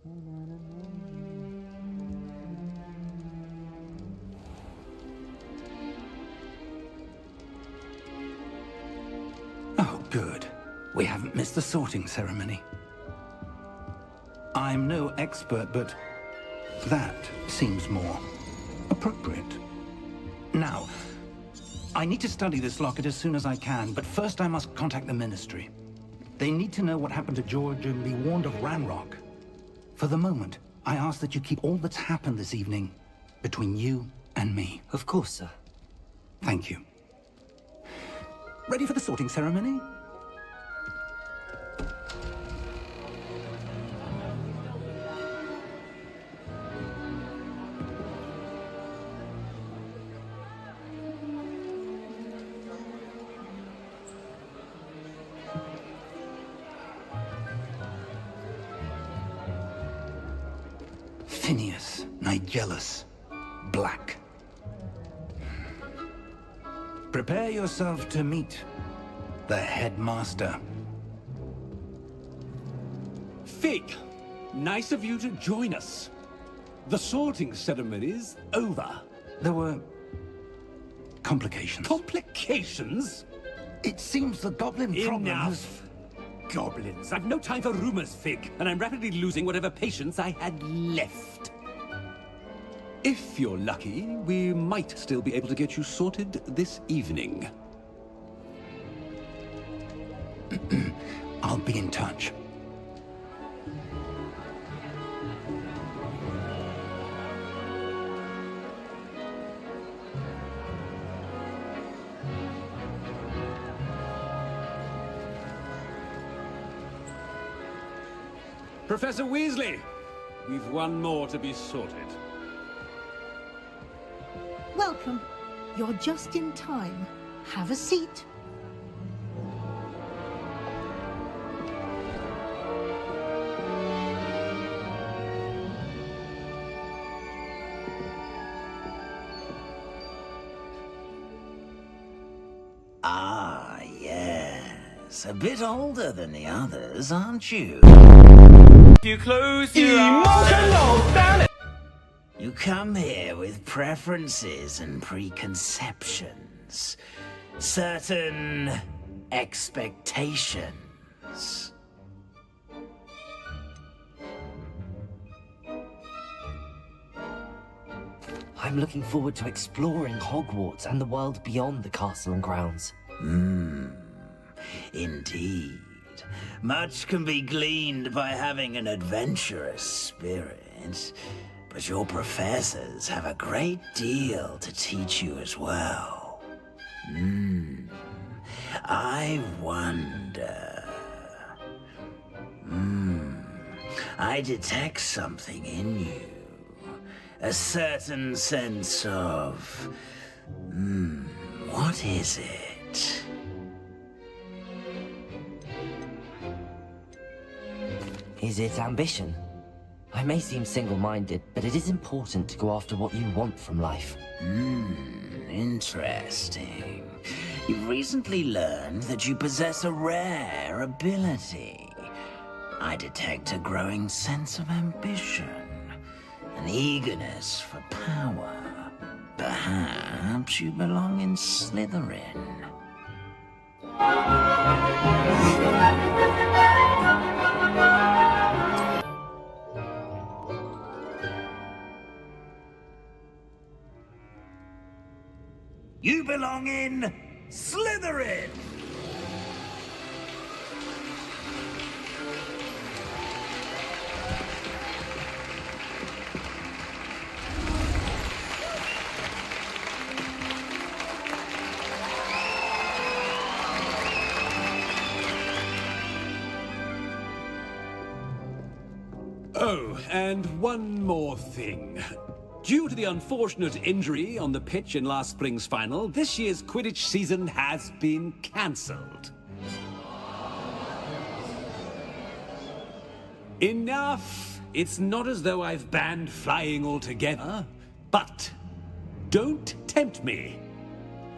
Oh, good. We haven't missed the sorting ceremony. I'm no expert, but that seems more appropriate. Now, I need to study this locket as soon as I can, but first I must contact the Ministry. They need to know what happened to George and be warned of Ranrock. For the moment, I ask that you keep all that's happened this evening between you and me. Of course, sir. Thank you. Ready for the sorting ceremony? Phineas, Nigellus, Black. Prepare yourself to meet the headmaster. Fig, nice of you to join us. The sorting ceremony's over. There were complications. Complications? It seems the goblin problem has... Enough! Goblins. I've no time for rumors, Fig, and I'm rapidly losing whatever patience I had left. If you're lucky, we might still be able to get you sorted this evening. I'll be in touch. Professor Weasley, we've one more to be sorted. Welcome. You're just in time. Have a seat. Ah, yes. A bit older than the others, aren't you? You close your eyes. You come here with preferences and preconceptions. Certain expectations. I'm looking forward to exploring Hogwarts and the world beyond the castle and grounds. Indeed. Much can be gleaned by having an adventurous spirit, but your professors have a great deal to teach you as well. I wonder... I detect something in you. A certain sense of... what is it? Is it ambition? I may seem single-minded, but it is important to go after what you want from life. Interesting. You've recently learned that you possess a rare ability. I detect a growing sense of ambition, an eagerness for power. Perhaps you belong in Slytherin. You belong in Slytherin! Oh, and one more thing. Due to the unfortunate injury on the pitch in last spring's final, this year's Quidditch season has been cancelled. Enough! It's not as though I've banned flying altogether, but don't tempt me.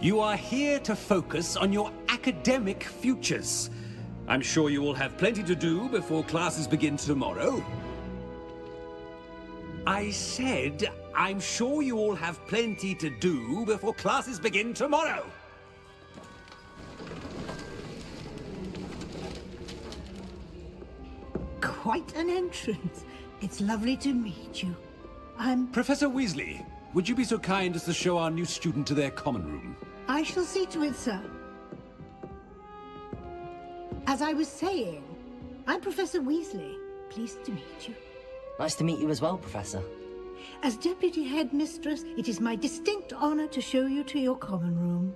You are here to focus on your academic futures. I'm sure you will have plenty to do before classes begin tomorrow. I said, I'm sure you all have plenty to do before classes begin tomorrow. Quite an entrance. It's lovely to meet you. I'm... Professor Weasley, would you be so kind as to show our new student to their common room? I shall see to it, sir. As I was saying, I'm Professor Weasley. Pleased to meet you. Nice to meet you as well, Professor. As Deputy Headmistress, it is my distinct honor to show you to your common room.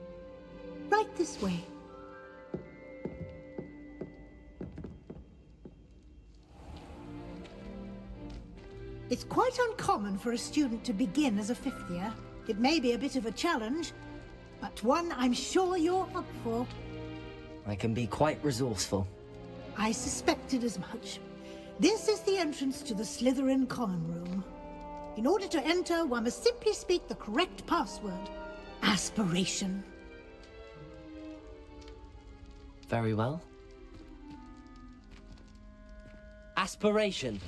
Right this way. It's quite uncommon for a student to begin as a fifth year. It may be a bit of a challenge, but one I'm sure you're up for. I can be quite resourceful. I suspected as much. This is the entrance to the Slytherin common room. In order to enter, one must simply speak the correct password. Aspiration. Very well. Aspiration.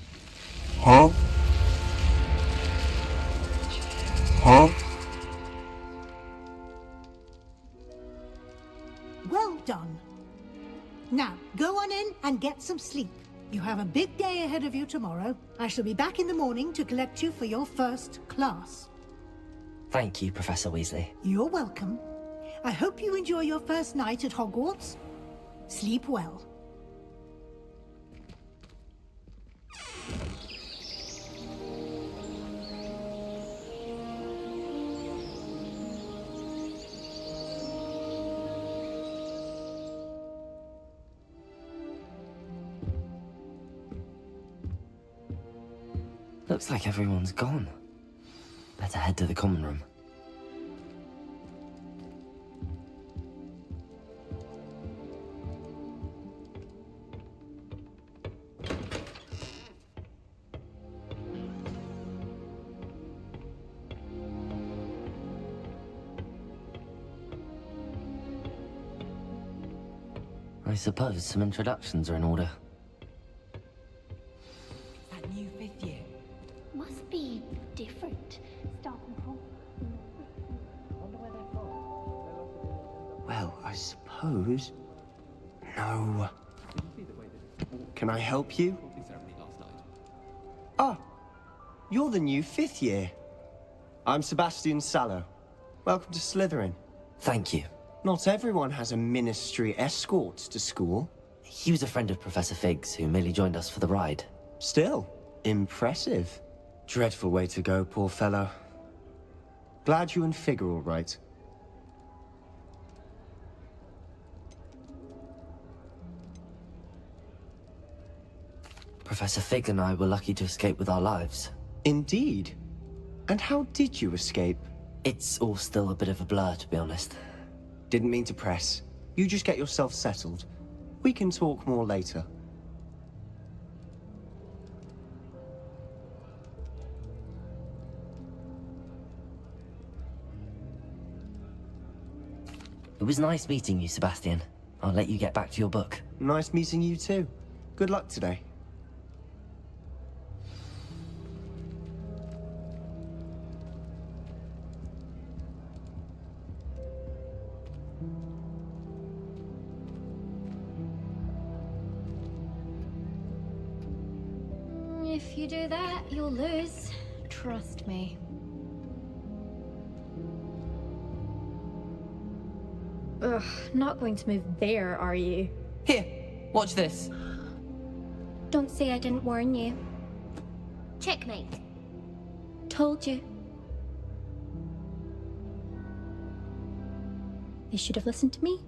Huh? Huh? Well done. Now, go on in and get some sleep. You have a big day ahead of you tomorrow. I shall be back in the morning to collect you for your first class. Thank you, Professor Weasley. You're welcome. I hope you enjoy your first night at Hogwarts. Sleep well. Looks like everyone's gone. Better head to the common room. I suppose some introductions are in order. That new fifth year. Must be different. Starting from... Well, I suppose... No. Can I help you? Ah, you're the new fifth year. I'm Sebastian Sallow. Welcome to Slytherin. Thank you. Not everyone has a ministry escort to school. He was a friend of Professor Fig's who merely joined us for the ride. Still, impressive. Dreadful way to go, poor fellow. Glad you and Fig are all right. Professor Fig and I were lucky to escape with our lives. Indeed. And how did you escape? It's all still a bit of a blur, to be honest. Didn't mean to press. You just get yourself settled. We can talk more later. It was nice meeting you, Sebastian. I'll let you get back to your book. Nice meeting you too. Good luck today. If you do that, you'll lose. Trust me. Ugh, not going to move there, are you? Here, watch this. Don't say I didn't warn you. Checkmate. Told you. You should have listened to me.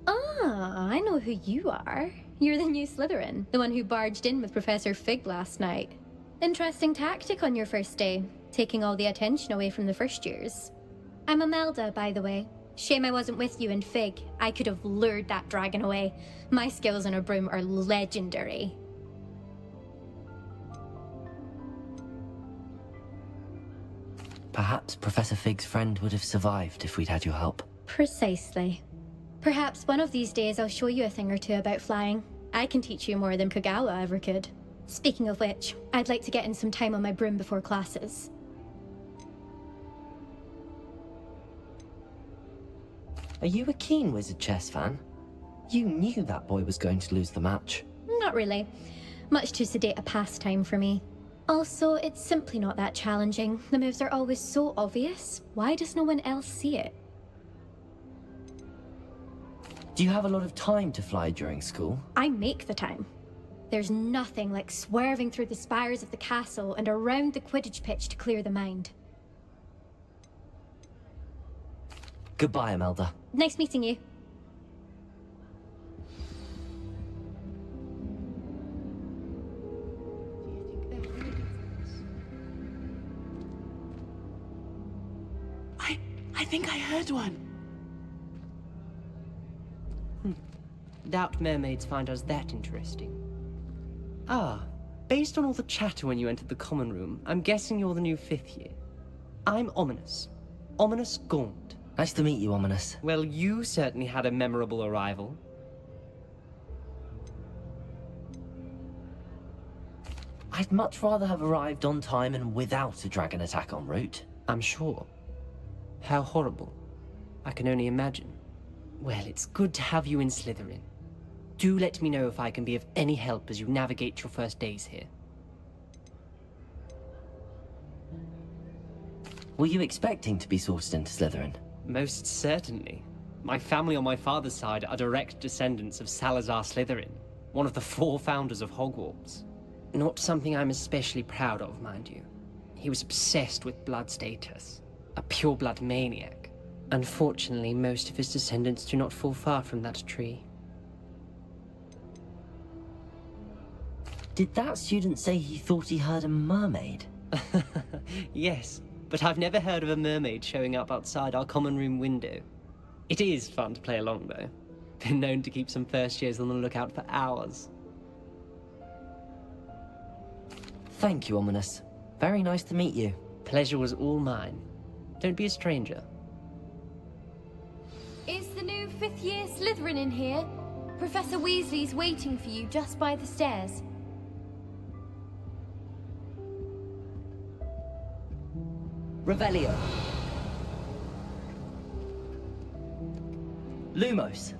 Ah, I know who you are. You're the new Slytherin, the one who barged in with Professor Fig last night. Interesting tactic on your first day, taking all the attention away from the first years. I'm Imelda, by the way. Shame I wasn't with you in Fig. I could have lured that dragon away. My skills on a broom are legendary. Perhaps Professor Fig's friend would have survived if we'd had your help. Precisely. Perhaps one of these days I'll show you a thing or two about flying. I can teach you more than Kogawa ever could. Speaking of which, I'd like to get in some time on my broom before classes. Are you a keen Wizard chess fan? You knew that boy was going to lose the match. Not really. Much too sedate a pastime for me. Also, it's simply not that challenging. The moves are always so obvious. Why does no one else see it? Do you have a lot of time to fly during school? I make the time. There's nothing like swerving through the spires of the castle and around the Quidditch pitch to clear the mind. Goodbye, Imelda. Nice meeting you. I think I heard one. Doubt mermaids find us that interesting. Ah, based on all the chatter when you entered the common room, I'm guessing you're the new 5th year. I'm Ominous. Ominous Gaunt. Nice to meet you, Ominous. Well, you certainly had a memorable arrival. I'd much rather have arrived on time and without a dragon attack en route. I'm sure. How horrible. I can only imagine. Well, it's good to have you in Slytherin. Do let me know if I can be of any help as you navigate your first days here. Were you expecting to be sorted into Slytherin? Most certainly. My family on my father's side are direct descendants of Salazar Slytherin, one of the 4 founders of Hogwarts. Not something I'm especially proud of, mind you. He was obsessed with blood status, a pure-blood maniac. Unfortunately, most of his descendants do not fall far from that tree. Did that student say he thought he heard a mermaid? Yes, but I've never heard of a mermaid showing up outside our common room window. It is fun to play along, though. Been known to keep some first years on the lookout for hours. Thank you, Ominous. Very nice to meet you. Pleasure was all mine. Don't be a stranger. Is the new 5th year Slytherin in here? Professor Weasley's waiting for you just by the stairs. Revelio. Lumos.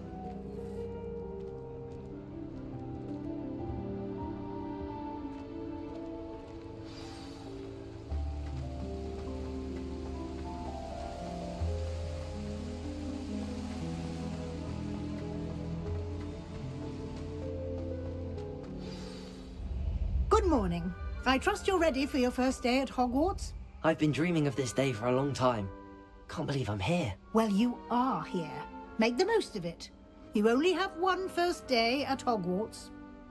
Good morning. I trust you're ready for your first day at Hogwarts? I've been dreaming of this day for a long time. Can't believe I'm here. Well, you are here. Make the most of it. You only have one first day at Hogwarts.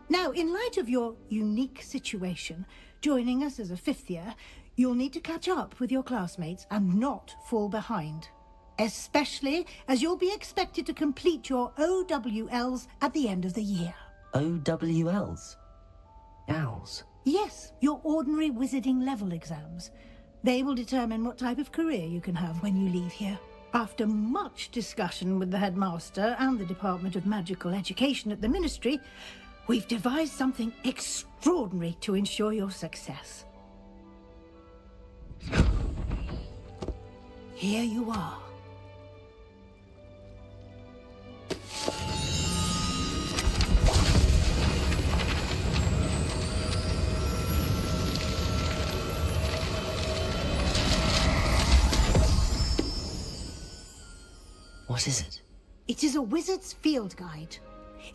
Now, in light of your unique situation, joining us as a 5th year, you'll need to catch up with your classmates and not fall behind. Especially as you'll be expected to complete your OWLs at the end of the year. OWLs? Owls? Yes, your ordinary wizarding level exams. They will determine what type of career you can have when you leave here. After much discussion with the headmaster and the Department of Magical Education at the Ministry, we've devised something extraordinary to ensure your success. Here you are. What is it? It is a wizard's field guide.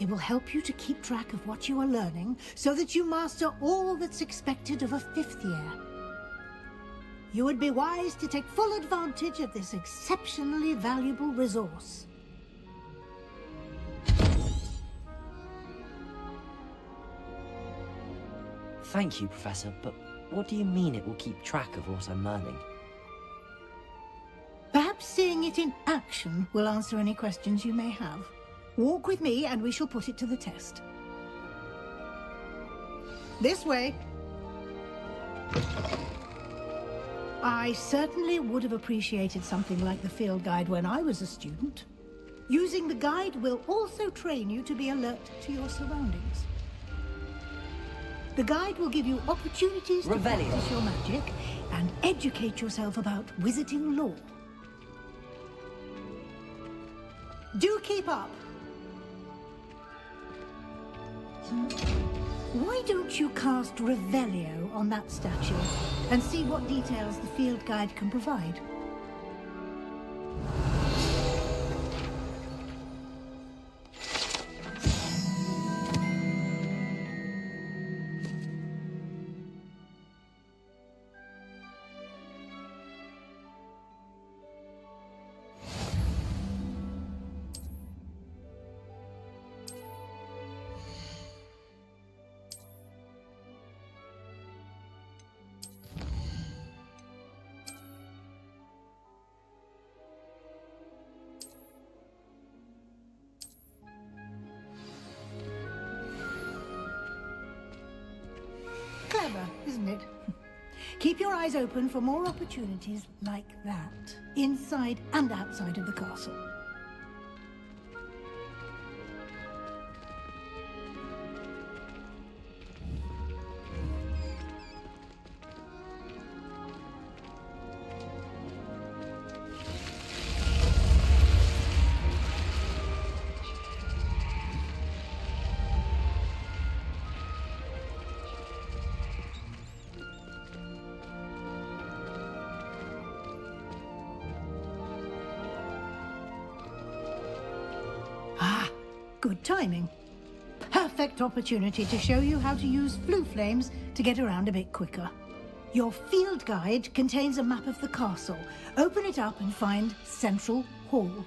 It will help you to keep track of what you are learning so that you master all that's expected of a 5th year. You would be wise to take full advantage of this exceptionally valuable resource. Thank you, Professor, but what do you mean it will keep track of what I'm learning? Perhaps seeing it in action will answer any questions you may have. Walk with me and we shall put it to the test. This way. I certainly would have appreciated something like the field guide when I was a student. Using the guide will also train you to be alert to your surroundings. The guide will give you opportunities to Revelio. practice your magic and educate yourself about wizarding lore. Do keep up! Why don't you cast Revelio on that statue and see what details the field guide can provide? Clever, isn't it? Keep your eyes open for more opportunities like that, inside and outside of the castle. Good timing. Perfect opportunity to show you how to use flue flames to get around a bit quicker. Your field guide contains a map of the castle. Open it up and find Central Hall.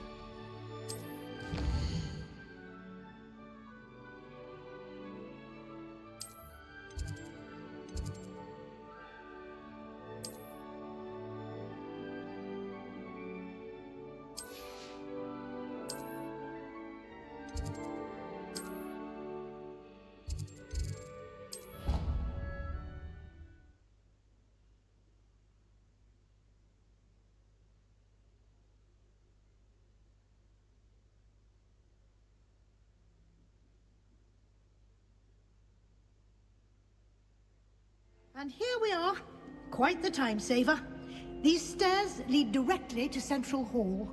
And here we are. Quite the time saver. These stairs lead directly to Central Hall.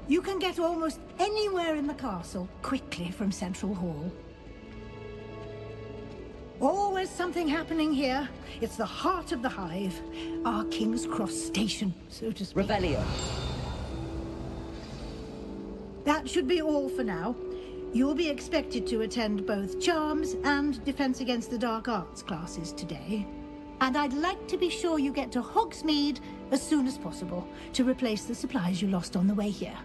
You can get almost anywhere in the castle quickly from Central Hall. Always something happening here. It's the heart of the hive. Our King's Cross station, so to speak. Revelio. That should be all for now. You'll be expected to attend both Charms and Defense Against the Dark Arts classes today. And I'd like to be sure you get to Hogsmeade as soon as possible to replace the supplies you lost on the way here.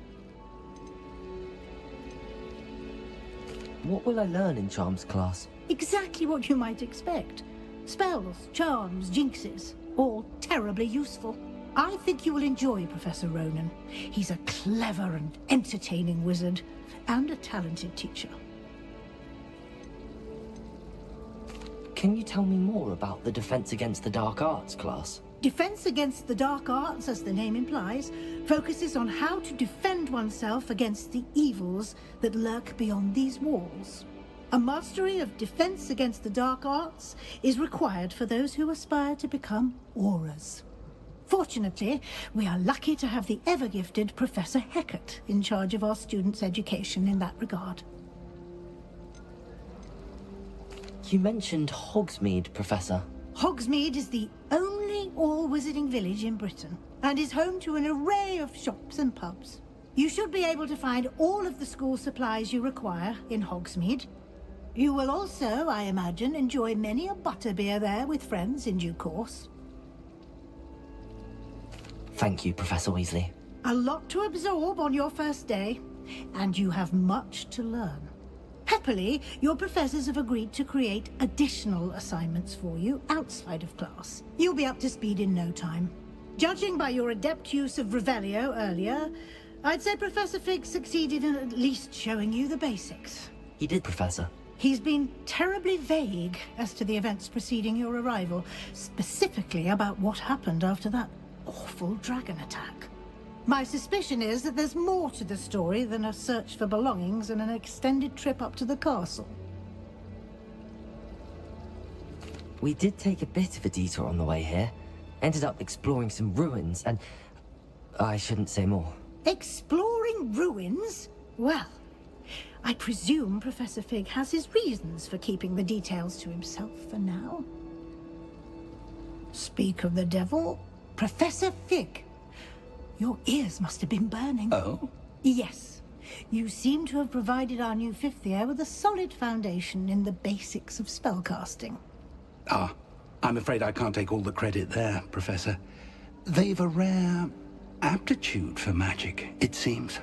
What will I learn in Charms class? Exactly what you might expect. Spells, charms, jinxes, all terribly useful. I think you will enjoy Professor Ronan. He's a clever and entertaining wizard, and a talented teacher. Can you tell me more about the Defense Against the Dark Arts class? Defense Against the Dark Arts, as the name implies, focuses on how to defend oneself against the evils that lurk beyond these walls. A mastery of Defense Against the Dark Arts is required for those who aspire to become auras. Fortunately, we are lucky to have the ever-gifted Professor Hecat in charge of our students' education in that regard. You mentioned Hogsmeade, Professor. Hogsmeade is the only all-wizarding village in Britain, and is home to an array of shops and pubs. You should be able to find all of the school supplies you require in Hogsmeade. You will also, I imagine, enjoy many a butterbeer there with friends in due course. Thank you, Professor Weasley. A lot to absorb on your first day, and you have much to learn. Happily, your professors have agreed to create additional assignments for you outside of class. You'll be up to speed in no time. Judging by your adept use of Revelio earlier, I'd say Professor Fig succeeded in at least showing you the basics. He did, Professor. He's been terribly vague as to the events preceding your arrival, specifically about what happened after that awful dragon attack. My suspicion is that there's more to the story than a search for belongings and an extended trip up to the castle. We did take a bit of a detour on the way here. Ended up exploring some ruins and... I shouldn't say more. Exploring ruins? Well, I presume Professor Fig has his reasons for keeping the details to himself for now. Speak of the devil, Professor Fig. Your ears must have been burning. Oh? Yes. You seem to have provided our new fifth year with a solid foundation in the basics of spellcasting. Ah, I'm afraid I can't take all the credit there, Professor. They've a rare aptitude for magic, it seems.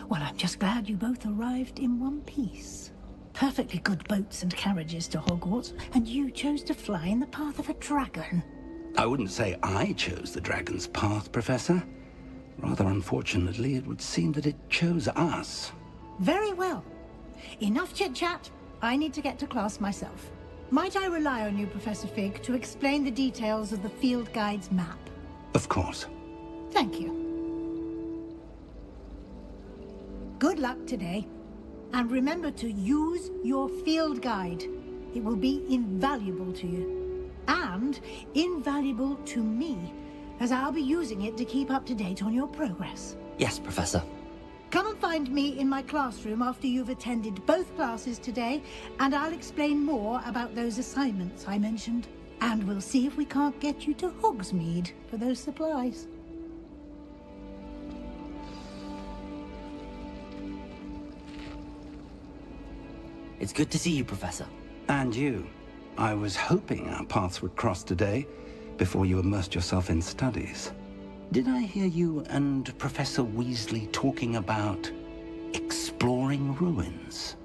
Well, I'm just glad you both arrived in one piece. Perfectly good boats and carriages to Hogwarts, and you chose to fly in the path of a dragon. I wouldn't say I chose the dragon's path, Professor. Rather unfortunately, it would seem that it chose us. Very well. Enough chit-chat. I need to get to class myself. Might I rely on you, Professor Fig, to explain the details of the field guide's map? Of course. Thank you. Good luck today. And remember to use your field guide. It will be invaluable to you. And invaluable to me, as I'll be using it to keep up to date on your progress. Yes, Professor. Come and find me in my classroom after you've attended both classes today, and I'll explain more about those assignments I mentioned. And we'll see if we can't get you to Hogsmeade for those supplies. It's good to see you, Professor. And you. I was hoping our paths would cross today, before you immersed yourself in studies. Did I hear you and Professor Weasley talking about exploring ruins?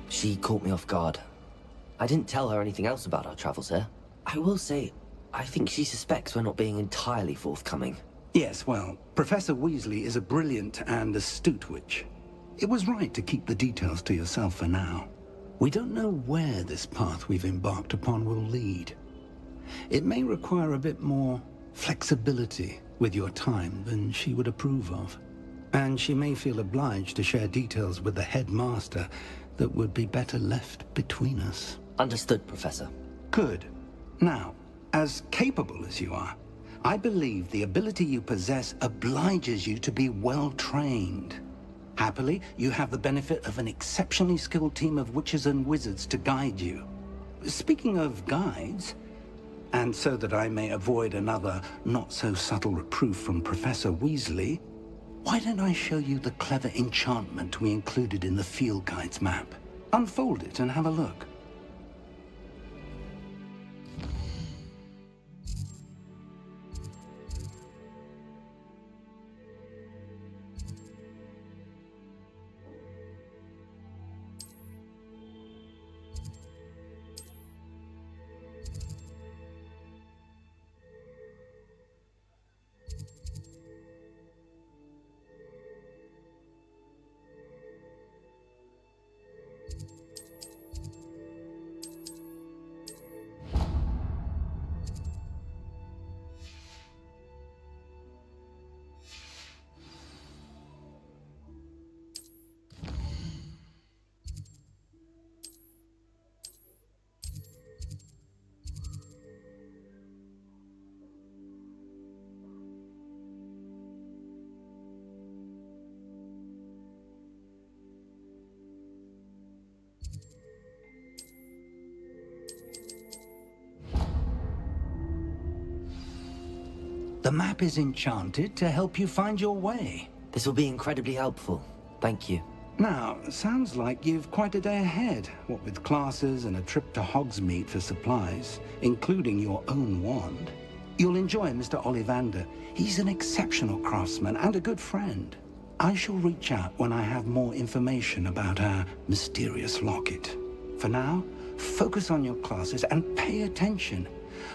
She caught me off guard. I didn't tell her anything else about our travels here. I will say, I think she suspects we're not being entirely forthcoming. Yes, well, Professor Weasley is a brilliant and astute witch. It was right to keep the details to yourself for now. We don't know where this path we've embarked upon will lead. It may require a bit more flexibility with your time than she would approve of. And she may feel obliged to share details with the headmaster that would be better left between us. Understood, Professor. Good. Now, as capable as you are, I believe the ability you possess obliges you to be well trained. Happily, you have the benefit of an exceptionally skilled team of witches and wizards to guide you. Speaking of guides, and so that I may avoid another not-so-subtle reproof from Professor Weasley, why don't I show you the clever enchantment we included in the field guide's map? Unfold it and have a look. The map is enchanted to help you find your way. This will be incredibly helpful. Thank you. Now, sounds like you've quite a day ahead, what with classes and a trip to Hogsmeade for supplies, including your own wand. You'll enjoy Mr. Ollivander. He's an exceptional craftsman and a good friend. I shall reach out when I have more information about our mysterious locket. For now, focus on your classes and pay attention.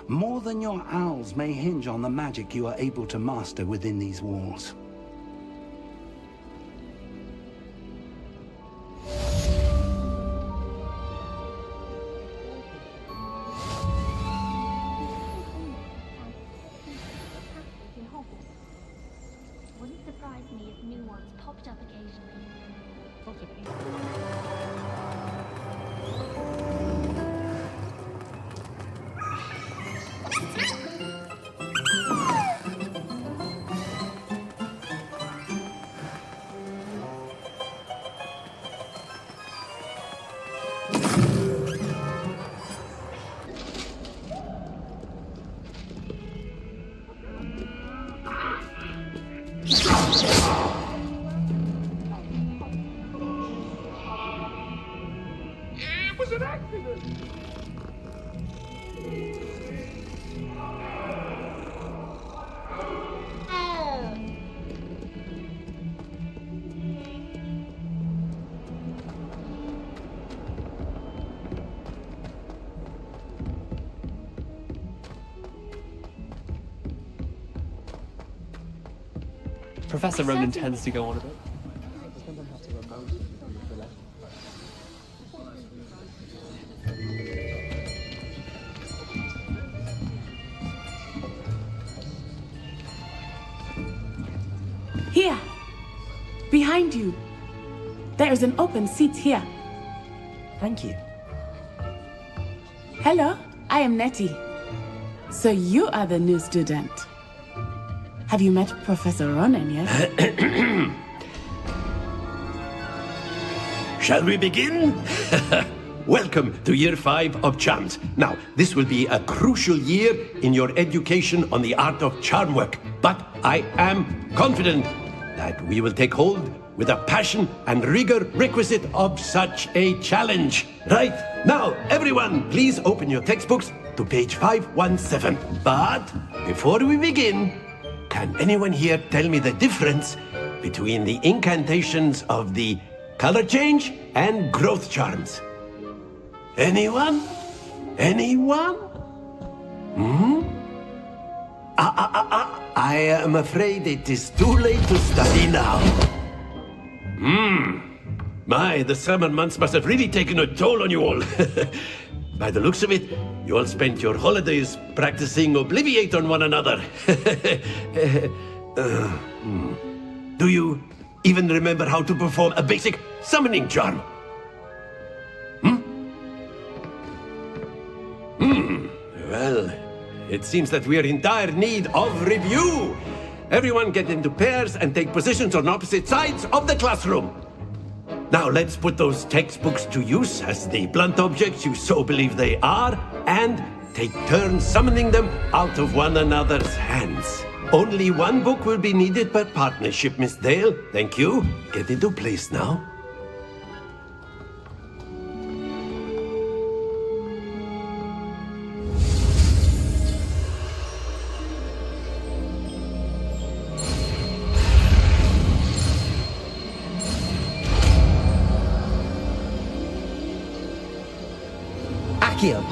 More than your owls may hinge on the magic you are able to master within these walls. Wouldn't surprise me if new ones popped up occasionally. It was an accident! Professor Ronan tends to go on a bit. Here! Behind you! There is an open seat here. Thank you. Hello, I am Nettie. So you are the new student. Have you met Professor Ronan yet? Shall we begin? Welcome to Year 5 of Charms. Now, this will be a crucial year in your education on the art of charm work. But I am confident that we will take hold with the passion and rigor requisite of such a challenge. Right, now, everyone, please open your textbooks to page 517. But before we begin, can anyone here tell me the difference between the incantations of the color change and growth charms? Anyone? Anyone? I am afraid it is too late to study now. My, the summer months must have really taken a toll on you all. By the looks of it, you all spent your holidays practicing Obliviate on one another. Do you even remember how to perform a basic summoning charm? Well, it seems that we are in dire need of review. Everyone get into pairs and take positions on opposite sides of the classroom. Now let's put those textbooks to use as the blunt objects you so believe they are, and take turns summoning them out of one another's hands. Only one book will be needed per partnership, Miss Dale. Thank you. Get into place now. Akhir.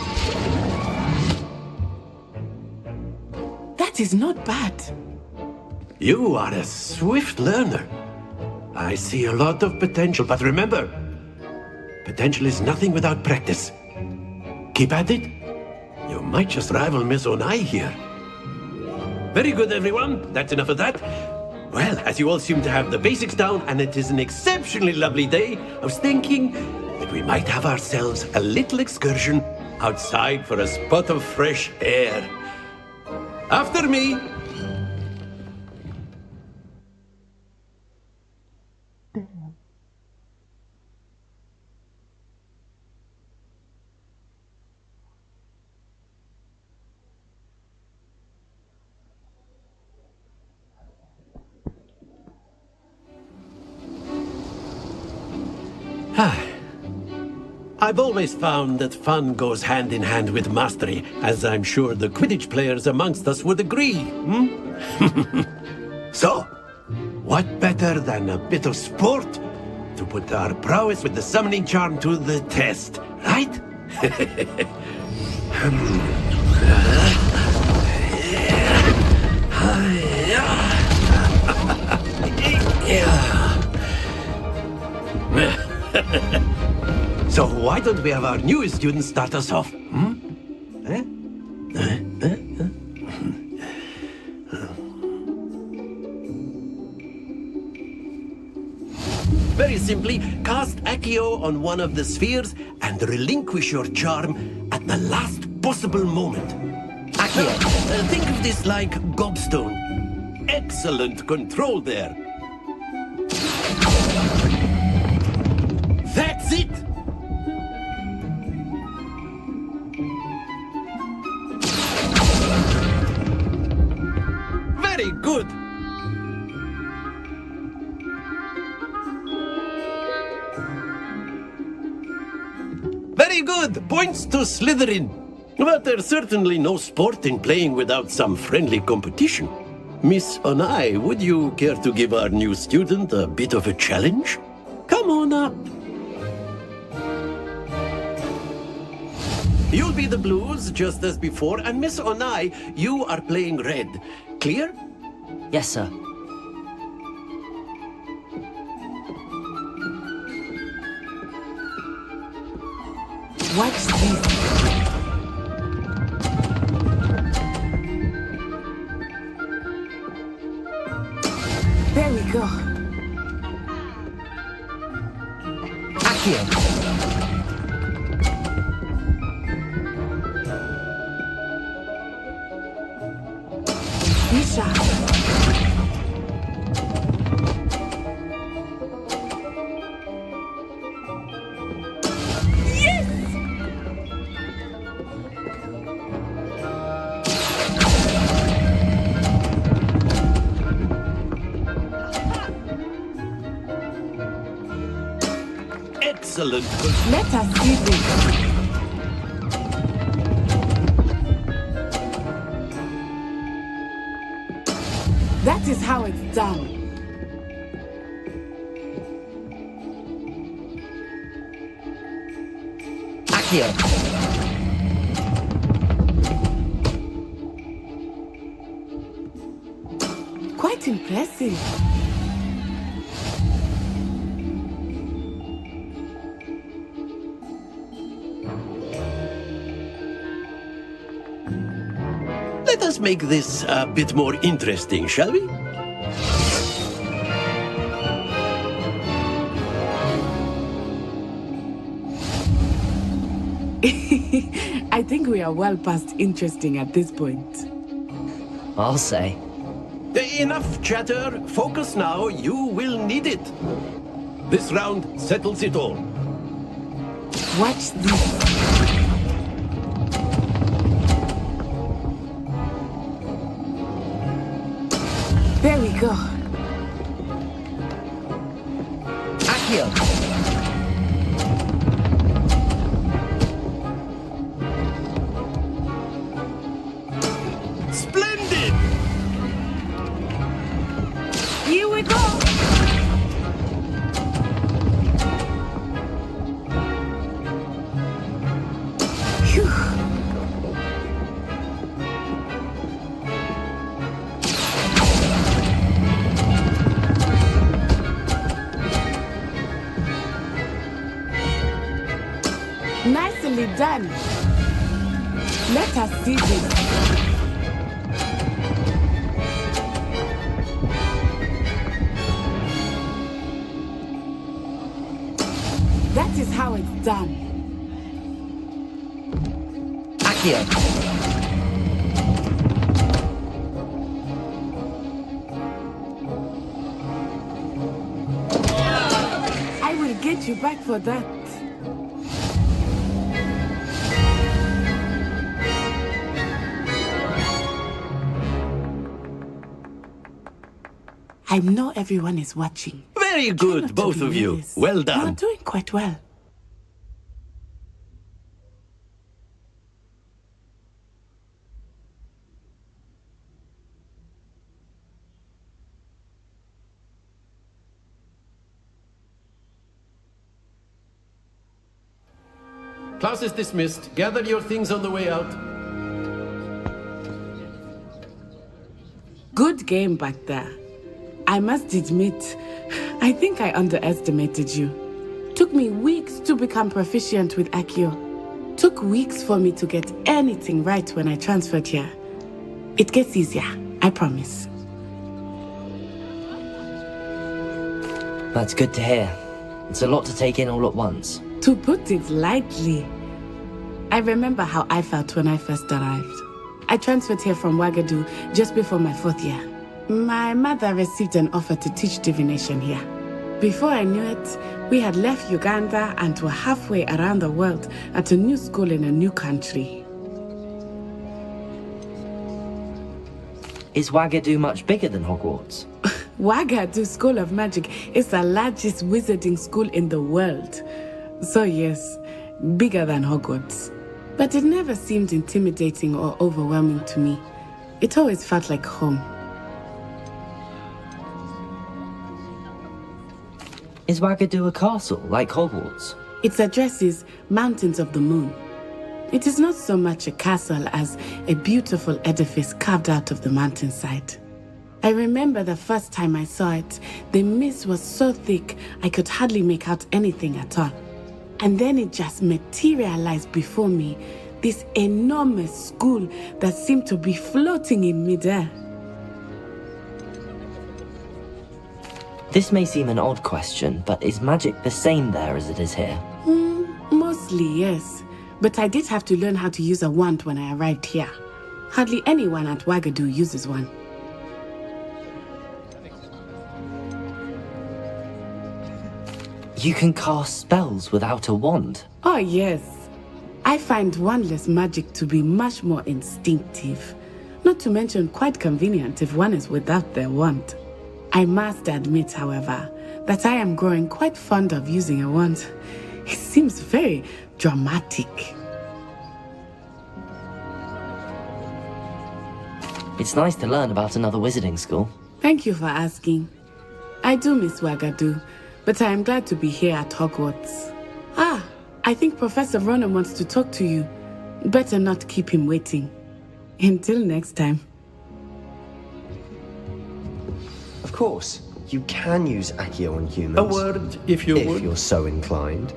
That is not bad. You are a swift learner. I see a lot of potential, but remember, potential is nothing without practice. Keep at it. You might just rival Miss Onai here. Very good, everyone. That's enough of that. Well, as you all seem to have the basics down, and it is an exceptionally lovely day, I was thinking that we might have ourselves a little excursion outside for a spot of fresh air. After me. I've always found that fun goes hand in hand with mastery, as I'm sure the Quidditch players amongst us would agree. So, what better than a bit of sport to put our prowess with the summoning charm to the test, right? So why don't we have our newest student start us off? Very simply, cast Accio on one of the spheres and relinquish your charm at the last possible moment. Accio, think of this like gobstone. Excellent control there. That's it! Very good! Very good! Points to Slytherin. But there's certainly no sport in playing without some friendly competition. Miss Onai, would you care to give our new student a bit of a challenge? Come on up. You'll be the blues, just as before, and Miss Onai, you are playing red. Clear? Yes, sir. Watch this. There we go. Aakhir. Misha. Excellent. Let us see this. That is how it's done. Aakhir. Quite impressive. Let us make this a bit more interesting, shall we? I think we are well past interesting at this point. I'll say. Enough chatter. Focus now. You will need it. This round settles it all. Watch this. There we go. Aakhir. Splendid! Here we go. Phew. Nicely done. Let us see this. That is how it's done. Aakhir. I will get you back for that. I know everyone is watching. Very good, both of you. Well You are done. doing quite well. Class is dismissed. Gather your things on the way out. Good game back there. I must admit, I think I underestimated you. Took me weeks to become proficient with Aakhir. Took weeks for me to get anything right when I transferred here. It gets easier, I promise. That's good to hear. It's a lot to take in all at once. To put it lightly, I remember how I felt when I first arrived. I transferred here from Wagadu just before my 4th year. My mother received an offer to teach divination here. Before I knew it, we had left Uganda and were halfway around the world at a new school in a new country. Is Wagadu much bigger than Hogwarts? Wagadu School of Magic is the largest wizarding school in the world. So yes, bigger than Hogwarts. But it never seemed intimidating or overwhelming to me. It always felt like home. Is Wagadu a castle, like Hogwarts? Its address is Mountains of the Moon. It is not so much a castle as a beautiful edifice carved out of the mountainside. I remember the first time I saw it, the mist was so thick I could hardly make out anything at all. And then it just materialized before me, this enormous school that seemed to be floating in midair. This may seem an odd question, but is magic the same there as it is here? Mostly, yes. But I did have to learn how to use a wand when I arrived here. Hardly anyone at Wagadu uses one. You can cast spells without a wand? Oh, yes. I find wandless magic to be much more instinctive. Not to mention quite convenient if one is without their wand. I must admit, however, that I am growing quite fond of using a wand. It seems very dramatic. It's nice to learn about another wizarding school. Thank you for asking. I do miss Wagadu, but I am glad to be here at Hogwarts. Ah, I think Professor Ronan wants to talk to you. Better not keep him waiting. Until next time. Of course, you can use Aakhir on humans. A word, if you would. If you're so inclined.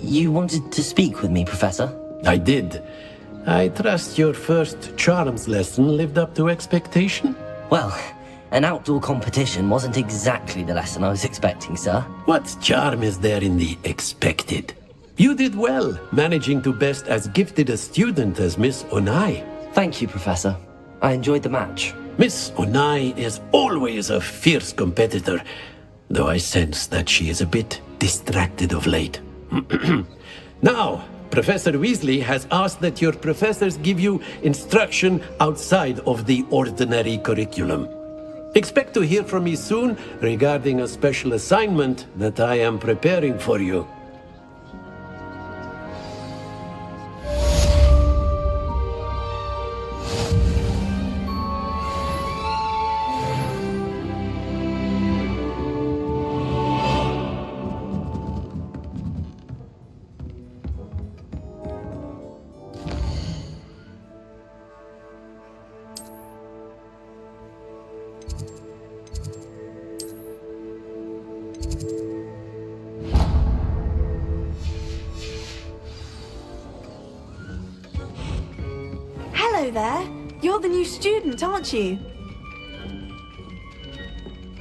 You wanted to speak with me, Professor? I did. I trust your first charms lesson lived up to expectation? Well, an outdoor competition wasn't exactly the lesson I was expecting, sir. What charm is there in the expected? You did well, managing to best as gifted a student as Miss Onai. Thank you, Professor. I enjoyed the match. Miss Onai is always a fierce competitor, though I sense that she is a bit distracted of late. Now, Professor Weasley has asked that your professors give you instruction outside of the ordinary curriculum. Expect to hear from me soon regarding a special assignment that I am preparing for you. Hello there. You're the new student, aren't you?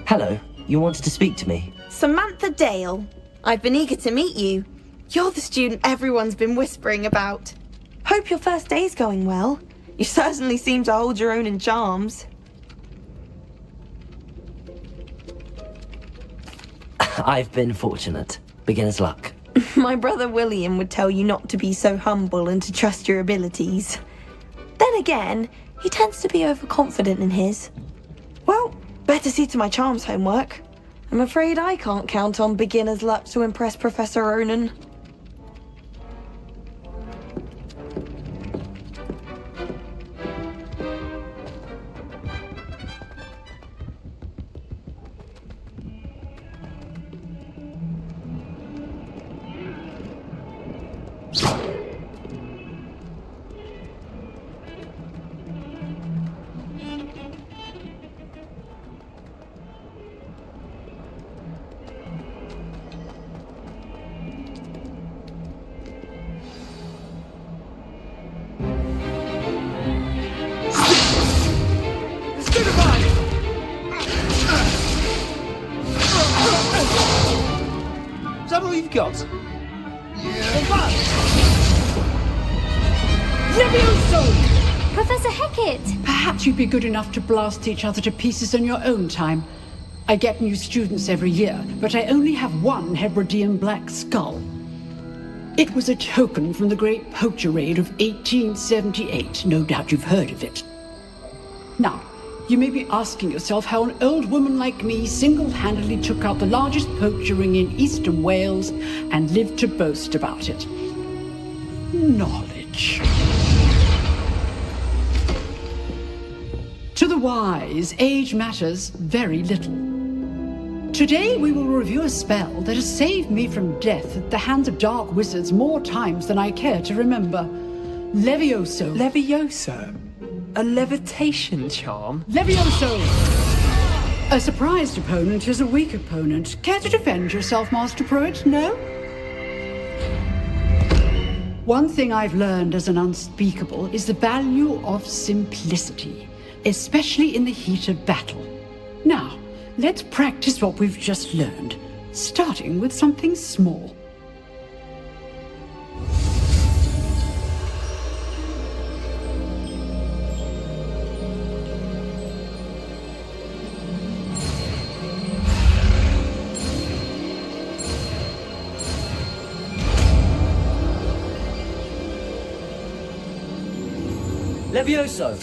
Hello. You wanted to speak to me? Samantha Dale. I've been eager to meet you. You're the student everyone's been whispering about. Hope your first day's going well. You certainly seem to hold your own in charms. I've been fortunate. Beginner's luck. My brother William would tell you not to be so humble and to trust your abilities. Then again, he tends to be overconfident in his. Well, better see to my charms homework. I'm afraid I can't count on beginner's luck to impress Professor Ronan. Is that all you've got? Professor Hecat! Perhaps you'd be good enough to blast each other to pieces in your own time. I get new students every year, but I only have one Hebridean black skull. It was a token from the Great Poacher Raid of 1878. No doubt you've heard of it. Now, you may be asking yourself how an old woman like me single-handedly took out the largest poacher ring in eastern Wales and lived to boast about it. knowledge. To the wise, age matters very little. Today we will review a spell that has saved me from death at the hands of dark wizards more times than I care to remember. Levioso. Levioso? A levitation charm? Levioso! A surprised opponent is a weak opponent. Care to defend yourself, Master Pruitt? No? One thing I've learned as an unspeakable is the value of simplicity, especially in the heat of battle. Now, let's practice what we've just learned, starting with something small. Levioso!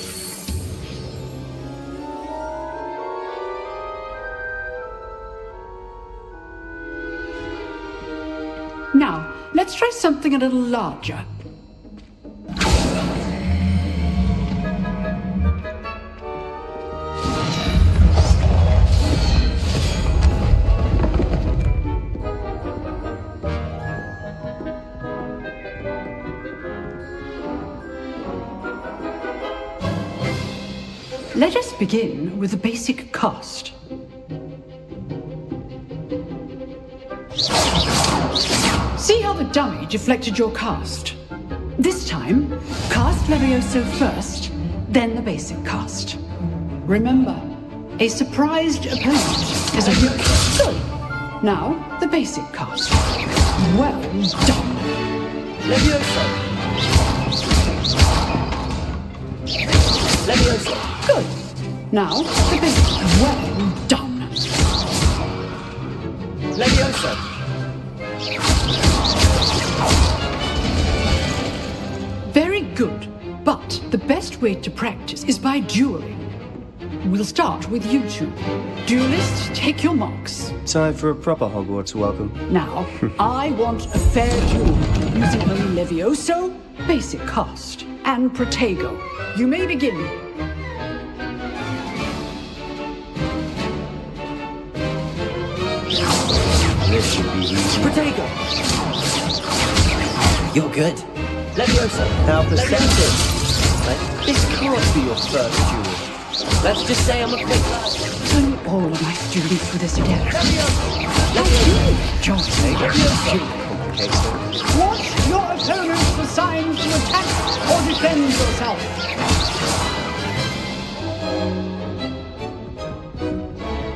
Now, let's try something a little larger. Let us begin with the basic cast. See how the dummy deflected your cast? This time, cast Levioso first, then the basic cast. Remember, a surprised opponent is a weak. Good. Now, the basic cast. Well done. Levioso! Levioso! Good. Now, the basic. Well done. Levioso! Very good, but the best way to practice is by dueling. We'll start with you two. Duelists, take your marks. Time for a proper Hogwarts welcome. Now, I want a fair duel using only Levioso, basic cast, and Protego. You may begin. This should be easy. Protego! You're good. Levioso! How perceptive! This can't be your first duel. Let's just say I'm a quick lad. Turn all of my students for this again. John, watch your opponents for signs to attack or defend yourself.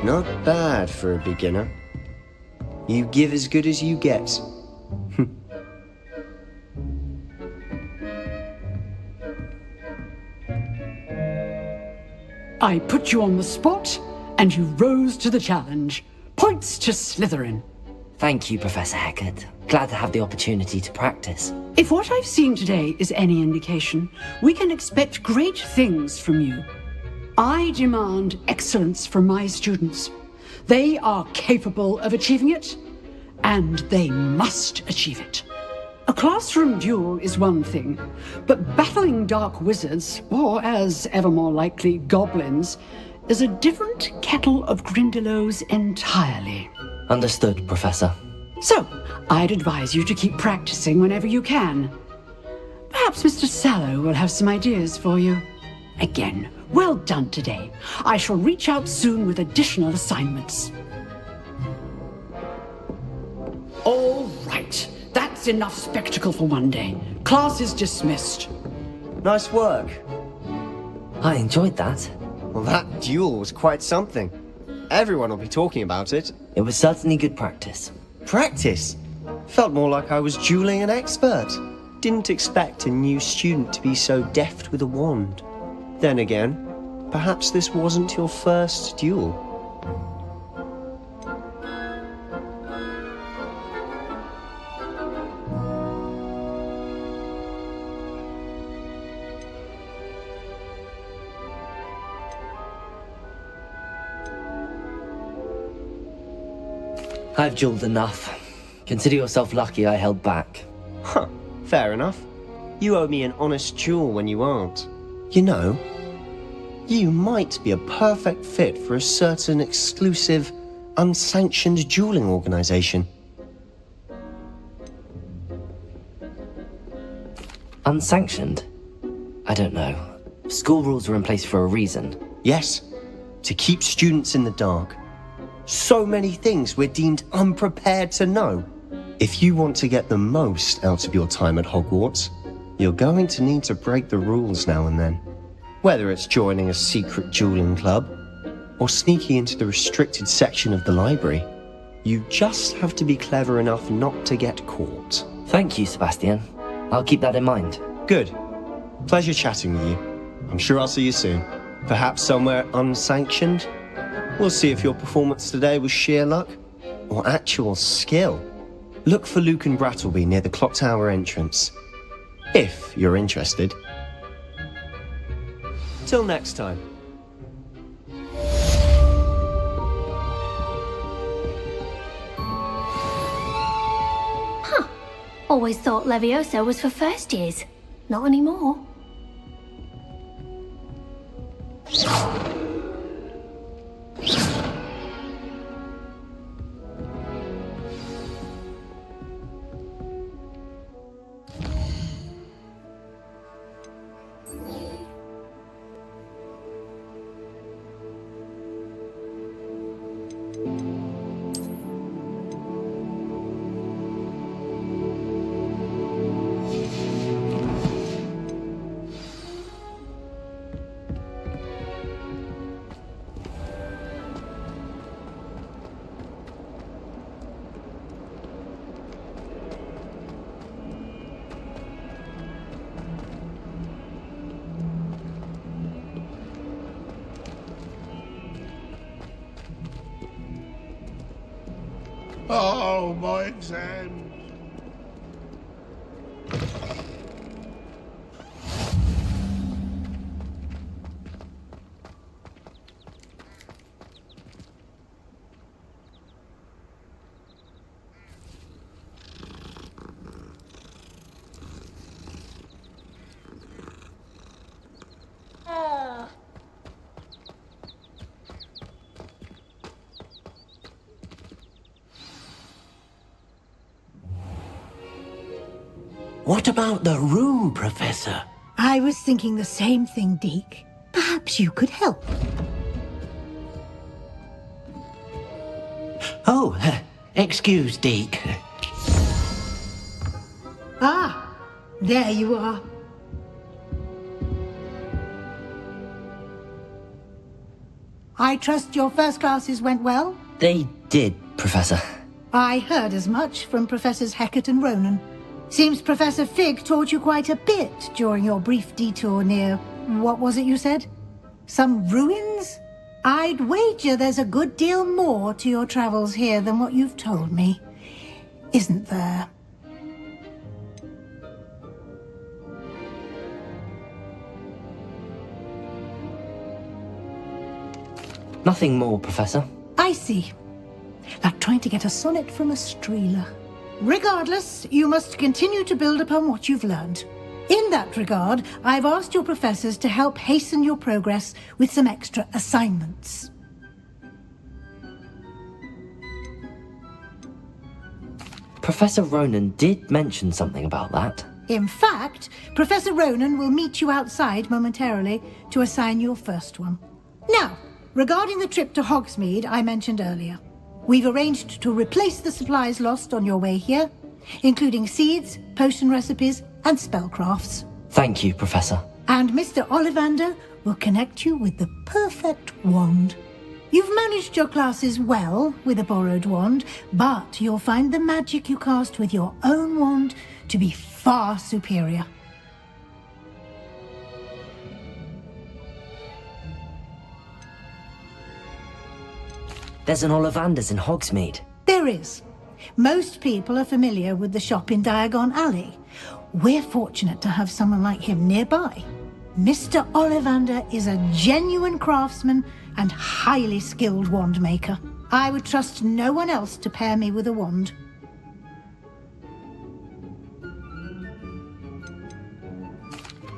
Not bad for a beginner. You give as good as you get. I put you on the spot, and you rose to the challenge. Points to Slytherin. Thank you, Professor Eckert. Glad to have the opportunity to practice. If what I've seen today is any indication, we can expect great things from you. I demand excellence from my students. They are capable of achieving it, and they must achieve it. A classroom duel is one thing, but battling dark wizards, or as ever more likely, goblins, is a different kettle of Grindylows entirely. Understood, Professor. So, I'd advise you to keep practicing whenever you can. Perhaps Mr. Sallow will have some ideas for you. Again, well done today. I shall reach out soon with additional assignments. All right. That's enough spectacle for one day. Class is dismissed. Nice work. I enjoyed that. Well, that duel was quite something. Everyone will be talking about it. It was certainly good practice. Practice? Felt more like I was dueling an expert. Didn't expect a new student to be so deft with a wand. Then again, perhaps this wasn't your first duel. I've dueled enough. Consider yourself lucky I held back. Huh, fair enough. You owe me an honest jewel when you aren't. You know, you might be a perfect fit for a certain exclusive, unsanctioned dueling organization. Unsanctioned? I don't know. School rules are in place for a reason. Yes, to keep students in the dark. So many things we're deemed unprepared to know. If you want to get the most out of your time at Hogwarts, you're going to need to break the rules now and then. Whether it's joining a secret dueling club, or sneaking into the restricted section of the library, you just have to be clever enough not to get caught. Thank you, Sebastian. I'll keep that in mind. Good. Pleasure chatting with you. I'm sure I'll see you soon. Perhaps somewhere unsanctioned? We'll see if your performance today was sheer luck, or actual skill. Look for Luke and Brattleby near the clock tower entrance, if you're interested. Till next time. Huh. Always thought Leviosa was for first years. Not anymore. Oh, my exams. What about the room, Professor? I was thinking the same thing, Deke. Perhaps you could help. Oh, excuse, Deke. Ah, there you are. I trust your first classes went well? They did, Professor. I heard as much from Professors Hecat and Ronan. Seems Professor Fig taught you quite a bit during your brief detour near... what was it you said? Some ruins? I'd wager there's a good deal more to your travels here than what you've told me. Isn't there? Nothing more, Professor. I see. Like trying to get a sonnet from a streeler. Regardless, you must continue to build upon what you've learned. In that regard, I've asked your professors to help hasten your progress with some extra assignments. Professor Ronan did mention something about that. In fact, Professor Ronan will meet you outside momentarily to assign your first one. Now, regarding the trip to Hogsmeade I mentioned earlier, we've arranged to replace the supplies lost on your way here, including seeds, potion recipes, and spellcrafts. Thank you, Professor. And Mr. Ollivander will connect you with the perfect wand. You've managed your classes well with a borrowed wand, but you'll find the magic you cast with your own wand to be far superior. There's an Ollivander's in Hogsmeade. There is. Most people are familiar with the shop in Diagon Alley. We're fortunate to have someone like him nearby. Mr. Ollivander is a genuine craftsman and highly skilled wand maker. I would trust no one else to pair me with a wand.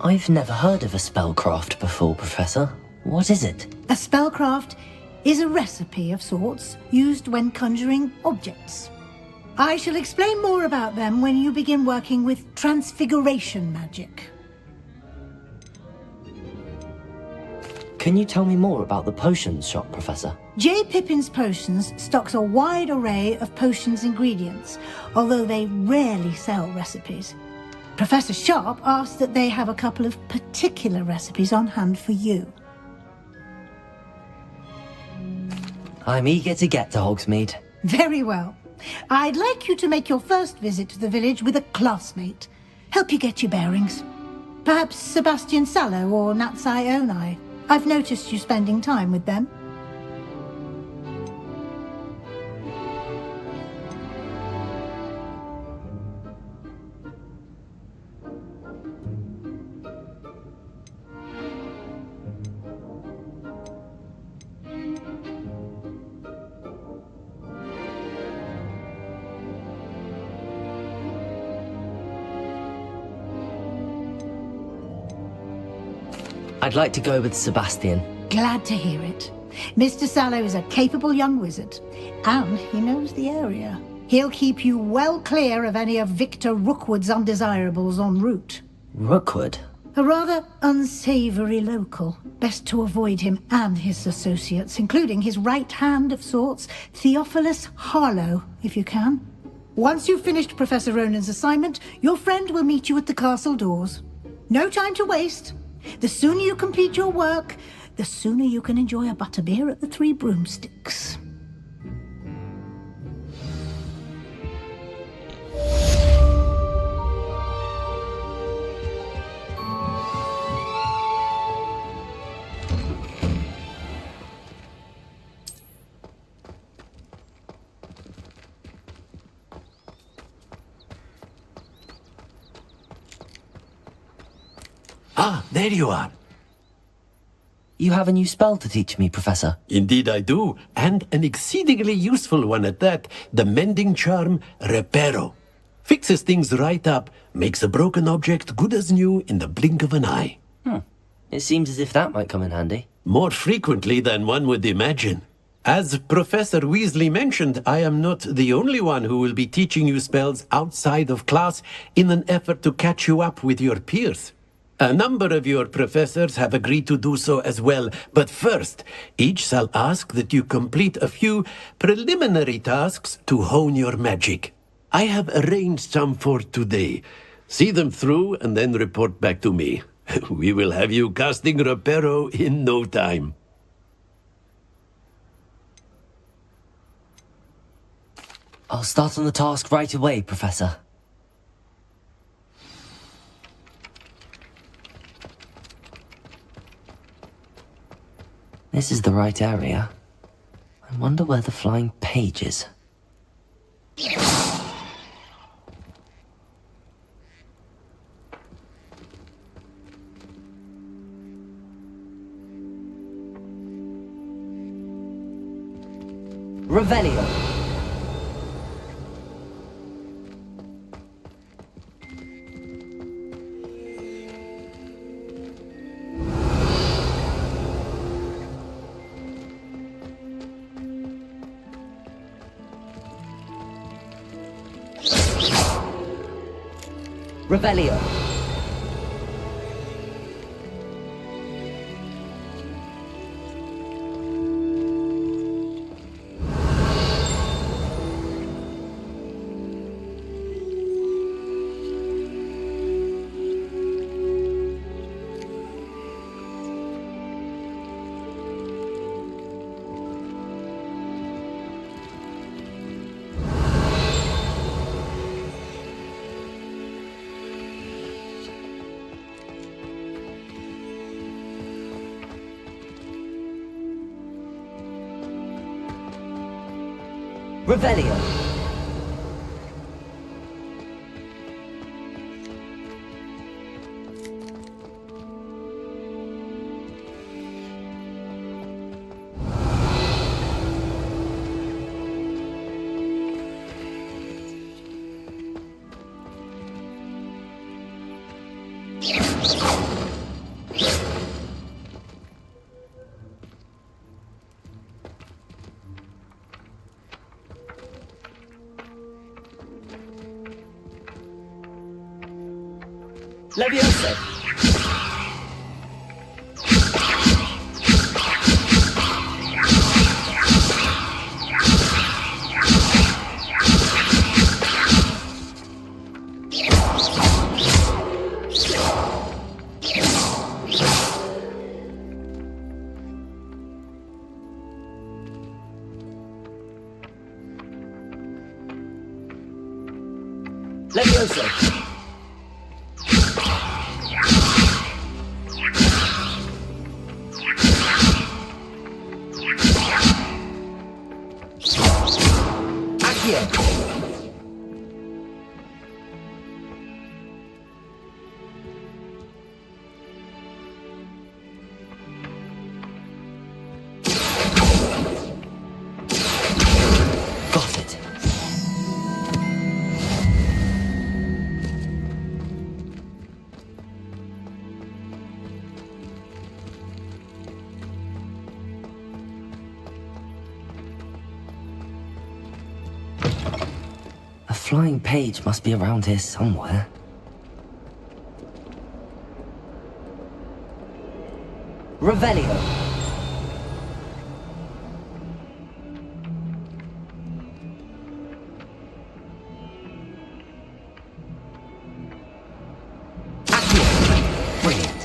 I've never heard of a spellcraft before, Professor. What is it? A spellcraft is a recipe of sorts used when conjuring objects. I shall explain more about them when you begin working with transfiguration magic. Can you tell me more about the potions shop, Professor? J. Pippin's Potions stocks a wide array of potions ingredients, although they rarely sell recipes. Professor Sharp asked that they have a couple of particular recipes on hand for you. I'm eager to get to Hogsmeade. Very well. I'd like you to make your first visit to the village with a classmate. Help you get your bearings. Perhaps Sebastian Sallow or Natsai Onai. I've noticed you spending time with them. I'd like to go with Sebastian. Glad to hear it. Mr. Sallow is a capable young wizard, and he knows the area. He'll keep you well clear of any of Victor Rookwood's undesirables en route. Rookwood? A rather unsavory local. Best to avoid him and his associates, including his right hand of sorts, Theophilus Harlow, if you can. Once you've finished Professor Ronan's assignment, your friend will meet you at the castle doors. No time to waste. The sooner you complete your work, the sooner you can enjoy a butterbeer at the Three Broomsticks. Ah, there you are. You have a new spell to teach me, Professor. Indeed I do, and an exceedingly useful one at that. The mending charm, Reparo. Fixes things right up, makes a broken object good as new in the blink of an eye. It seems as if that might come in handy. More frequently than one would imagine. As Professor Weasley mentioned, I am not the only one who will be teaching you spells outside of class in an effort to catch you up with your peers. A number of your professors have agreed to do so as well, but first, each shall ask that you complete a few preliminary tasks to hone your magic. I have arranged some for today. See them through and then report back to me. We will have you casting Reparo in no time. I'll start on the task right away, Professor. This is the right area. I wonder where the flying page is. Revelio. Revelio. Revelio. Leviosa! Leviosa! Aakhir! Got it. A flying page must be around here somewhere. Revelio. Aakhir. Brilliant.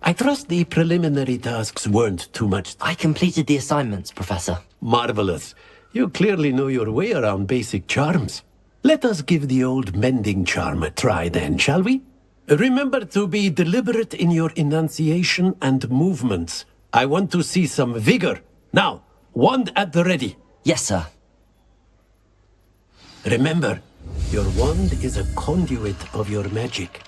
I trust the preliminary tasks weren't too much. I completed the assignments, Professor. Marvelous. You clearly know your way around basic charms. Let us give the old mending charm a try then, shall we? Remember to be deliberate in your enunciation and movements. I want to see some vigor. Now, wand at the ready. Yes, sir. Remember, your wand is a conduit of your magic.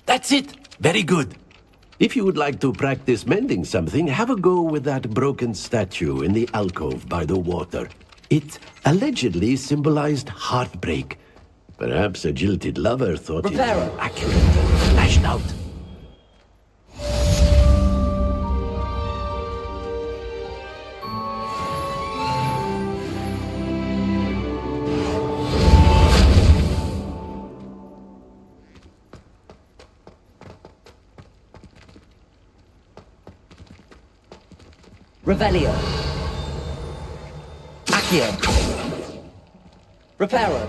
That's it! Very good. If you would like to practice mending something, have a go with that broken statue in the alcove by the water. It allegedly symbolized heartbreak. Perhaps a jilted lover thought it accurate and lashed out. Revelio. Aakhir. Reparo.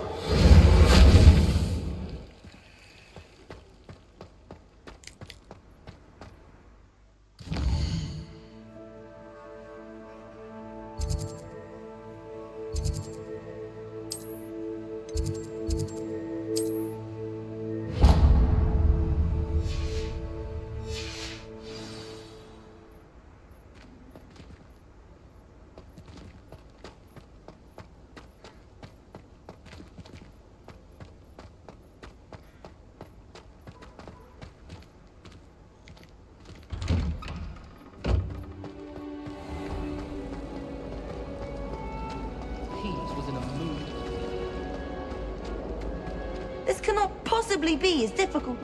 This cannot possibly be as difficult.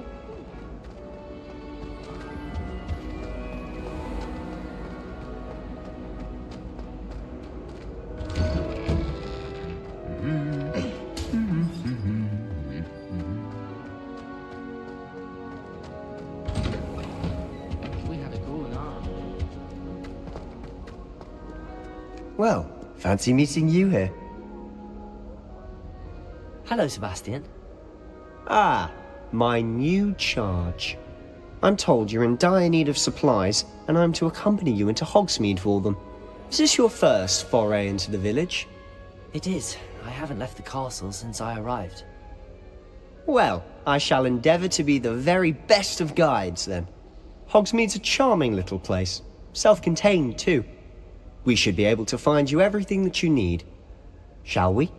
Well, fancy meeting you here. Hello, Sebastian. Ah, my new charge. I'm told you're in dire need of supplies, and I'm to accompany you into Hogsmeade for them. Is this your first foray into the village? It is. I haven't left the castle since I arrived. Well, I shall endeavour to be the very best of guides, then. Hogsmeade's a charming little place. Self-contained, too. We should be able to find you everything that you need. Shall we?